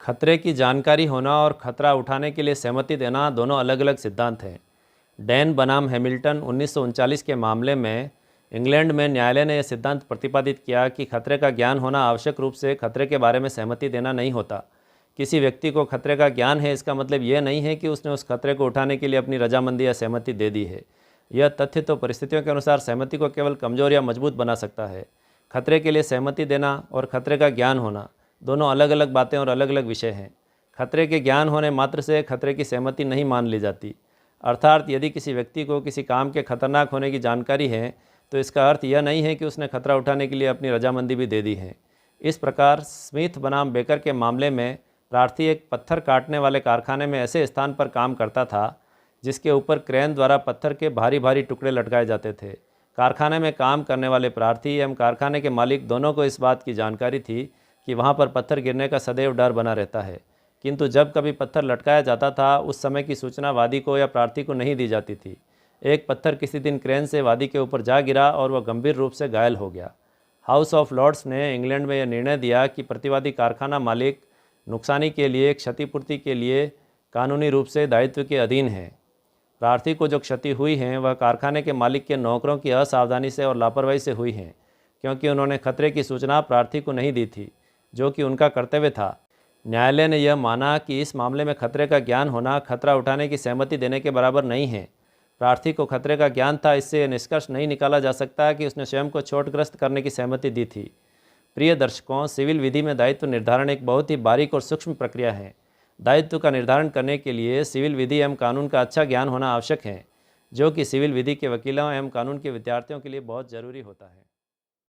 खतरे की जानकारी होना और खतरा उठाने के लिए सहमति देना दोनों अलग अलग सिद्धांत हैं। डैन बनाम हैमिल्टन 1939 के मामले में इंग्लैंड में न्यायालय ने यह सिद्धांत प्रतिपादित किया कि खतरे का ज्ञान होना आवश्यक रूप से खतरे के बारे में सहमति देना नहीं होता। किसी व्यक्ति को खतरे का ज्ञान है, इसका मतलब यह नहीं है कि उसने उस खतरे को उठाने के लिए अपनी रजामंदी या सहमति दे दी है। यह तथ्य तो परिस्थितियों के अनुसार सहमति को केवल कमज़ोर या मजबूत बना सकता है। खतरे के लिए सहमति देना और खतरे का ज्ञान होना दोनों अलग अलग बातें और अलग अलग विषय हैं। खतरे के ज्ञान होने मात्र से खतरे की सहमति नहीं मान ली जाती। अर्थात यदि किसी व्यक्ति को किसी काम के खतरनाक होने की जानकारी है तो इसका अर्थ यह नहीं है कि उसने खतरा उठाने के लिए अपनी रजामंदी भी दे दी है। इस प्रकार स्मिथ बनाम बेकर के मामले में प्रार्थी एक पत्थर काटने वाले कारखाने में ऐसे स्थान पर काम करता था जिसके ऊपर क्रेन द्वारा पत्थर के भारी भारी टुकड़े लटकाए जाते थे। कारखाने में काम करने वाले प्रार्थी एवं कारखाने के मालिक दोनों को इस बात की जानकारी थी कि वहाँ पर पत्थर गिरने का सदैव डर बना रहता है, किंतु जब कभी पत्थर लटकाया जाता था उस समय की सूचना वादी को या प्रार्थी को नहीं दी जाती थी। एक पत्थर किसी दिन क्रेन से वादी के ऊपर जा गिरा और वह गंभीर रूप से घायल हो गया। हाउस ऑफ लॉर्ड्स ने इंग्लैंड में यह निर्णय दिया कि प्रतिवादी कारखाना मालिक नुकसानी के लिए क्षतिपूर्ति के लिए कानूनी रूप से दायित्व के अधीन है। प्रार्थी को जो क्षति हुई है वह कारखाने के मालिक के नौकरों की असावधानी से और लापरवाही से हुई है, क्योंकि उन्होंने खतरे की सूचना प्रार्थी को नहीं दी थी, जो कि उनका कर्तव्य था। न्यायालय ने यह माना कि इस मामले में खतरे का ज्ञान होना खतरा उठाने की सहमति देने के बराबर नहीं है। प्रार्थी को खतरे का ज्ञान था, इससे यह निष्कर्ष नहीं निकाला जा सकता कि उसने स्वयं को चोटग्रस्त करने की सहमति दी थी। प्रिय दर्शकों, सिविल विधि में दायित्व निर्धारण एक बहुत ही बारीक और सूक्ष्म प्रक्रिया है। दायित्व का निर्धारण करने के लिए सिविल विधि एवं कानून का अच्छा ज्ञान होना आवश्यक है, जो कि सिविल विधि के वकीलों एवं कानून के विद्यार्थियों के लिए बहुत जरूरी होता है।